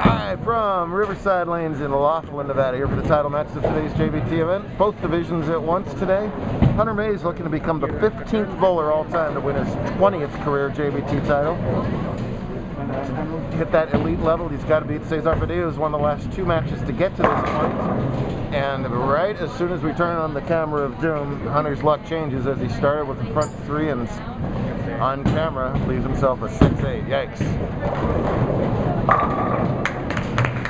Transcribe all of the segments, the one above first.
Hi, from Riverside Lanes in Laughlin, Nevada, here for the title match of today's JBT event. Both divisions at once today. Hunter Mays looking to become the 15th bowler all-time to win his 20th career JBT title. To hit that elite level, he's got to beat Cesar Padilla, who's won the last two matches to get to this point. And right as soon as we turn on the camera of doom, Hunter's luck changes as he started with the front three and on camera leaves himself a 6-8. Yikes.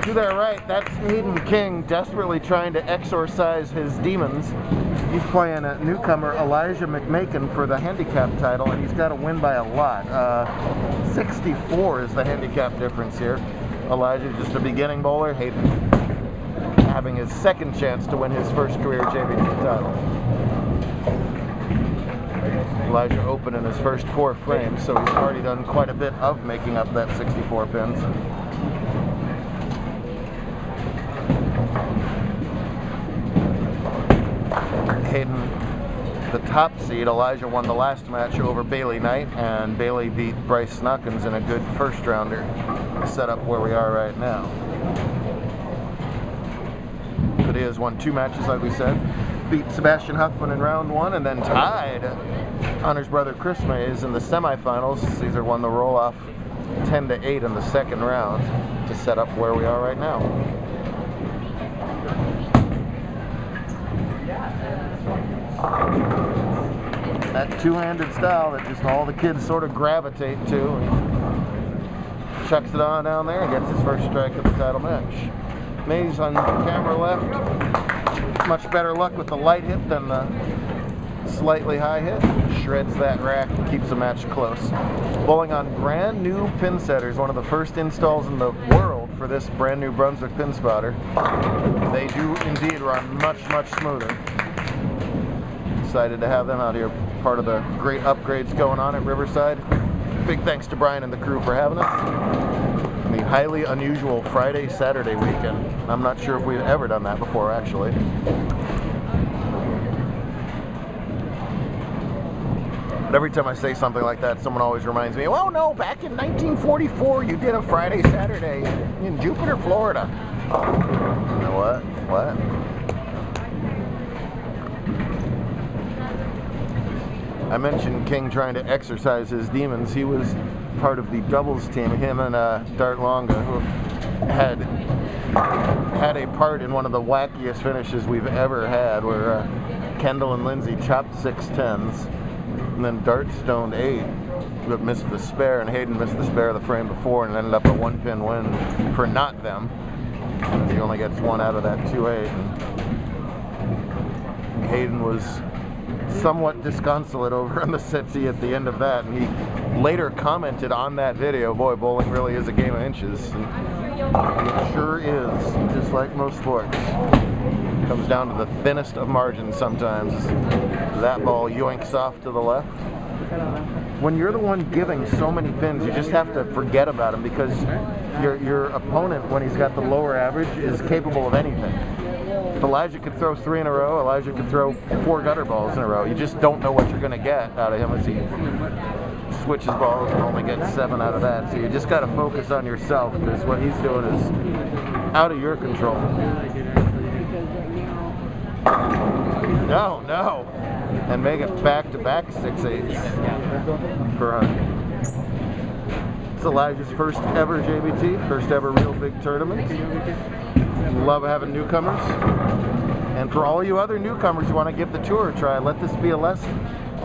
To their right, that's Hayden King desperately trying to exorcise his demons. He's playing a newcomer, Elijah McMakin, for the handicap title, and he's got to win by a lot. 64 is the handicap difference here. Elijah just a beginning bowler. Hayden having his second chance to win his first career JBT title. Elijah open in his first 4 frames, so he's already done quite a bit of making up that 64 pins. Hayden, the top seed. Elijah won the last match over Bailey Knight, and Bailey beat Bryce Snuckins in a good first rounder to set up where we are right now. Padilla won 2 matches, like we said. Beat Sebastian Huffman in round 1, and then tied Hunter's brother Chris Mays in the semifinals. Caesar won the roll-off 10-8 in the second round to set up where we are right now. That two-handed style that just all the kids sort of gravitate to. And chucks it on down there and gets his first strike of the title match. Mays on camera left. Much better luck with the light hit than the slightly high hit. Shreds that rack and keeps the match close. Bowling on brand new pin setters, one of the first installs in the world for this brand new Brunswick pin spotter. They do indeed run much, much smoother. Excited to have them out here, part of the great upgrades going on at Riverside. Big thanks to Brian and the crew for having us. The highly unusual Friday-Saturday weekend. I'm not sure if we've ever done that before, actually. But every time I say something like that, someone always reminds me, oh no, back in 1944 you did a Friday-Saturday in Jupiter, Florida. You know what? What? I mentioned King trying to exorcise his demons. He was part of the doubles team, him and Dart Longa, who had a part in one of the wackiest finishes we've ever had, where Kendall and Lindsay chopped 6 10s, and then Dart stoned 8, but missed the spare, and Hayden missed the spare the frame before, and ended up a 1-pin win for not them. He only gets 1 out of that 2-8. And Hayden was somewhat disconsolate over on the setsie at the end of that, and he later commented on that video, boy, bowling really is a game of inches. And it sure is, just like most sports. It comes down to the thinnest of margins sometimes. That ball yoinks off to the left. When you're the one giving so many pins, you just have to forget about him, because your opponent, when he's got the lower average, is capable of anything. If Elijah could throw 3 in a row, Elijah could throw 4 gutter balls in a row. You just don't know what you're going to get out of him as he switches balls and only gets 7 out of that. So you just got to focus on yourself, because what he's doing is out of your control. No. And make it back-to-back 6-8s for Hunter. It's Elijah's first ever JBT, first ever real big tournament. Love having newcomers. And for all you other newcomers who want to give the tour a try, let this be a lesson.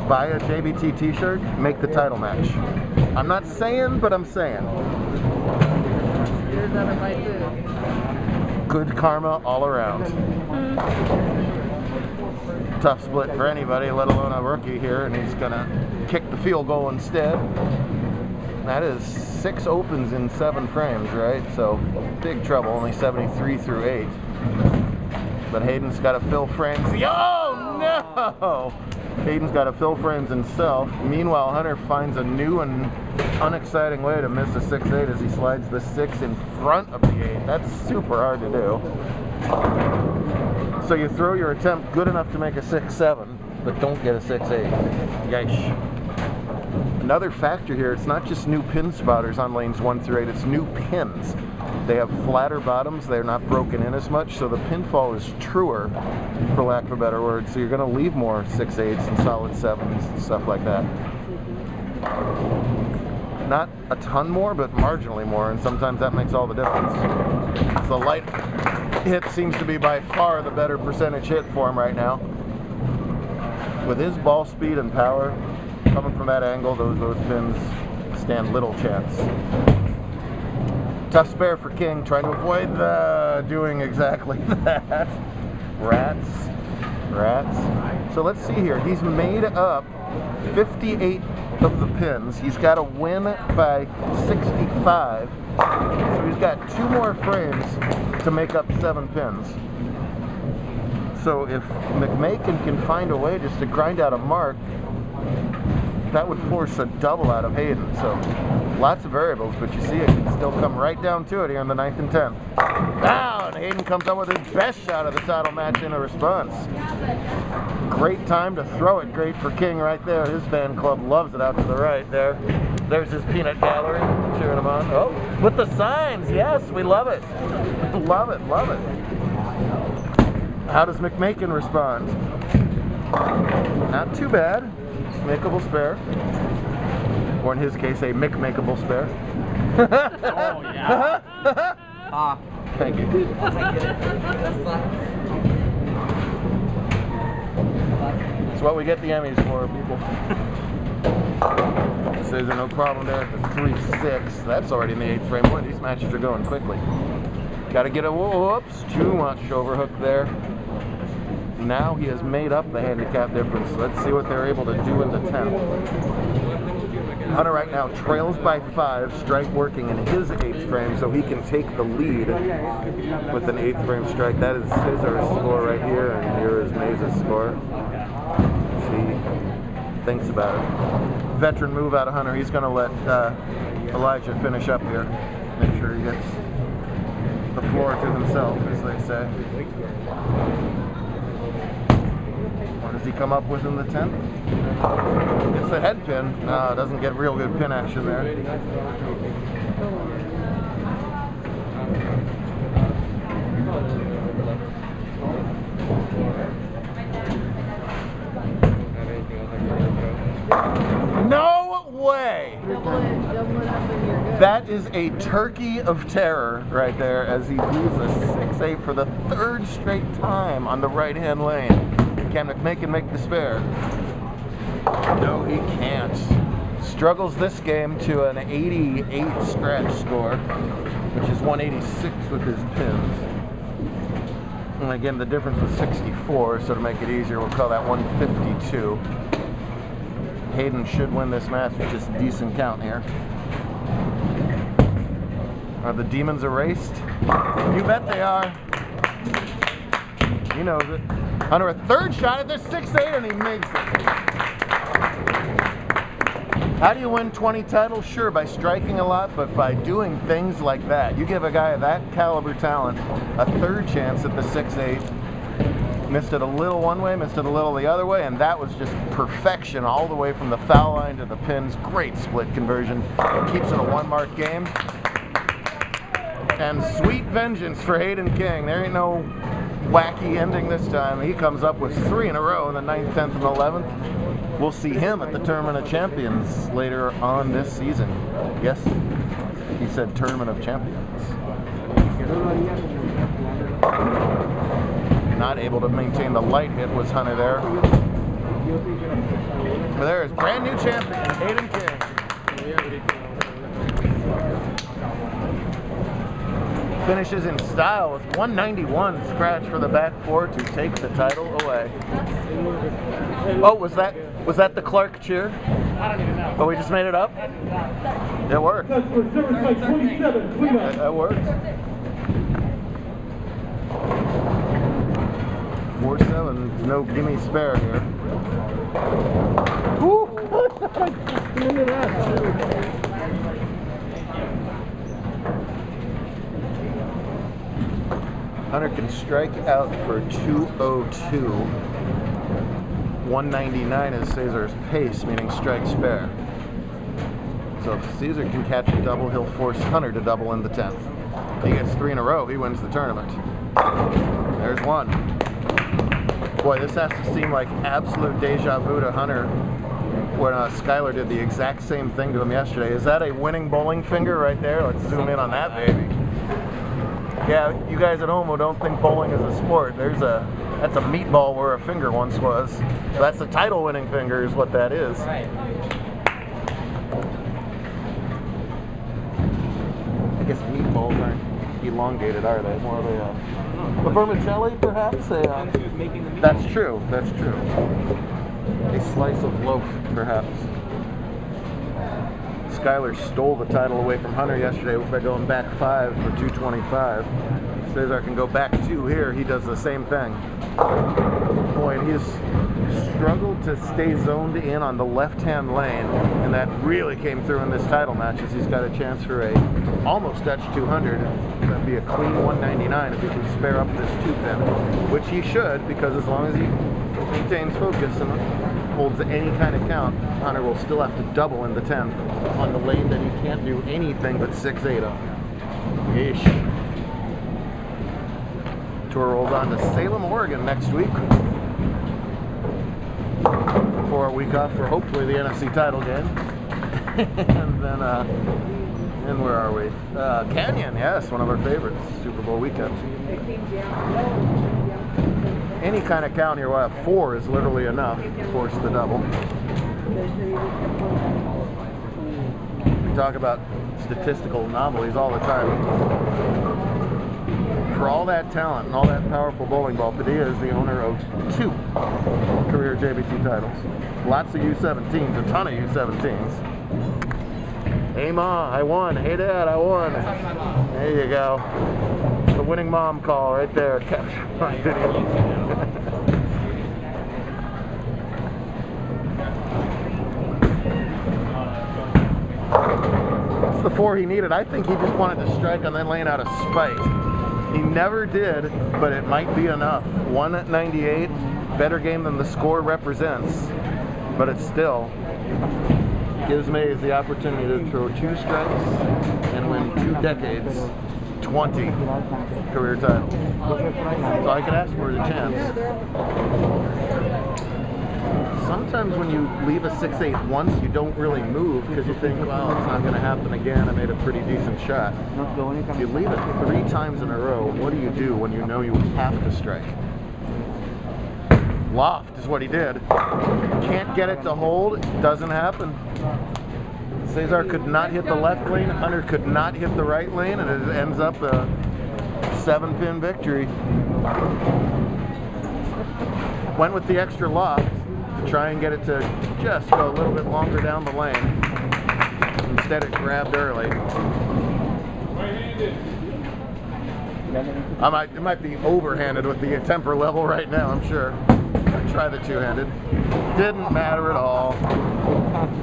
Buy a JBT t-shirt, make the title match. I'm not saying, but I'm saying. Good karma all around. Tough split for anybody, let alone a rookie here, and he's gonna kick the field goal instead. That is 6 opens in 7 frames, right? So big trouble, only 73 through 8. But Hayden's got to fill frames. Oh no! Hayden's got to fill frames himself. Meanwhile, Hunter finds a new and unexciting way to miss a 6-8 as he slides the 6 in front of the 8. That's super hard to do. So you throw your attempt good enough to make a 6-7, but don't get a 6-8. Yeesh. Another factor here, it's not just new pin spotters on lanes 1 through 8, it's new pins. They have flatter bottoms, they're not broken in as much, so the pinfall is truer, for lack of a better word. So you're going to leave more 6/8s and solid 7s and stuff like that. Not a ton more, but marginally more, and sometimes that makes all the difference. The light hit seems to be by far the better percentage hit for him right now. With his ball speed and power, coming from that angle, those pins stand little chance. Tough spare for King, trying to avoid doing exactly that. Rats. So let's see here. He's made up 58 of the pins. He's got to win by 65. So he's got 2 more frames to make up 7 pins. So if McMakin can find a way just to grind out a mark, that would force a double out of Hayden. So lots of variables, but you see it can still come right down to it here in the 9th and 10th. Now, and Hayden comes up with his best shot of the title match in a response. Great time to throw it. Great for King right there. His fan club loves it out to the right there. There's his peanut gallery cheering him on. Oh, with the signs. Yes, we love it. Love it. How does McMakin respond? Not too bad. Makeable spare. Or in his case, a McMakeable spare. Oh, yeah. Thank you. That's what we get the Emmys for, people. Says there's no problem there at the 3-6. That's already in the 8th frame. Boy, these matches are going quickly. Got to get a whoops. Too much overhook there. Now he has made up the handicap difference. Let's see what they're able to do in the 10th. Hunter right now trails by 5, strike working in his 8th frame, so he can take the lead with an 8th frame strike. That is Cesar's score right here, and here is Maze's score. He thinks about it. Veteran move out of Hunter. He's going to let Elijah finish up here. Make sure he gets the floor to himself, as they say. What does he come up with in the 10th? It's the head pin. No, doesn't get real good pin action there. No way! That is a turkey of terror right there as he leaves a 6/8 for the 3rd straight time on the right-hand lane. Can McMakin make the spare? No, he can't. Struggles this game to an 88 scratch score, which is 186 with his pins. And again, the difference was 64, so to make it easier, we'll call that 152. Hayden should win this match with just a decent count here. Are the demons erased? You bet they are. He knows it. Hunter, a 3rd shot at this 6/8, and he makes it. How do you win 20 titles? Sure, by striking a lot, but by doing things like that. You give a guy of that caliber talent a 3rd chance at the 6/8. Missed it a little one way, missed it a little the other way, and that was just perfection all the way from the foul line to the pins. Great split conversion. Keeps it a 1-mark game. And sweet vengeance for Hayden King. There ain't no wacky ending this time. He comes up with 3 in a row in the 9th, 10th, and 11th. We'll see him at the Tournament of Champions later on this season. Yes, he said Tournament of Champions. Not able to maintain the light hit was Hunter there. But there is brand new champion, Hayden King. Finishes in style with 191 scratch for the back 4 to take the title away. Oh, was that the Clark cheer? I don't even know. Oh, we just made it up? It worked. That worked. 4-7, no gimme spare here. Woo! Look at that. Hunter can strike out for 202. 199 is Cesar's pace, meaning strike spare. So if Caesar can catch a double, he'll force Hunter to double in the 10th. If he gets 3 in a row, he wins the tournament. There's one. Boy, this has to seem like absolute deja vu to Hunter when Skylar did the exact same thing to him yesterday. Is that a winning bowling finger right there? Let's zoom in on that baby. Yeah, you guys at home who don't think bowling is a sport, that's a meatball where a finger once was. So that's the title winning finger is what that is. Right. I guess meatballs aren't elongated, are they? More of a vermicelli, perhaps? That's true. That's true. A slice of loaf, perhaps. Skylar stole the title away from Hunter yesterday by going back 5 for 225. Cesar can go back 2 here. He does the same thing. Boy, and he's struggled to stay zoned in on the left-hand lane, and that really came through in this title match as he's got a chance for a almost Dutch 200. That'd be a clean 199 if he can spare up this 2-pin, which he should, because as long as he maintains focus and holds any kind of count, Hunter will still have to double in the 10th on the lane that he can't do anything but 6-8 on. Yeesh. Tour rolls on to Salem, Oregon next week for a week off for hopefully the NFC title game. And where are we? Canyon, yes, one of our favorites, Super Bowl weekend. Any kind of count here, we'll have 4 is literally enough to force the double. We talk about statistical anomalies all the time. For all that talent and all that powerful bowling ball, Padilla is the owner of 2 career JBT titles. Lots of U17s, a ton of U17s. Hey Ma, I won. Hey Dad, I won. There you go. The winning mom call right there. Capture on video. That's the 4 he needed. I think he just wanted to strike and then lane out of spite. He never did, but it might be enough. 198, better game than the score represents, but it still gives Mays the opportunity to throw 2 strikes and win 2 decades, 20 career titles. So I could ask for a chance. Sometimes when you leave a 6-8 once, you don't really move because you think, well, it's not going to happen again. I made a pretty decent shot. If you leave it 3 times in a row, what do you do when you know you have to strike? Loft is what he did. Can't get it to hold. It doesn't happen. Cesar could not hit the left lane. Hunter could not hit the right lane, and it ends up a 7-pin victory. Went with the extra loft to try and get it to just go a little bit longer down the lane. Instead it grabbed early. It might be overhanded with the temper level right now, I'm sure. I'd try the 2-handed. Didn't matter at all.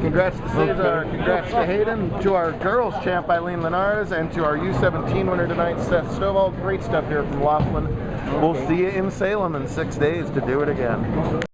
Congrats to Cesar, congrats to Hayden, to our girls champ Eileen Linares, and to our U17 winner tonight, Seth Stovall. Great stuff here from Laughlin. We'll see you in Salem in 6 days to do it again.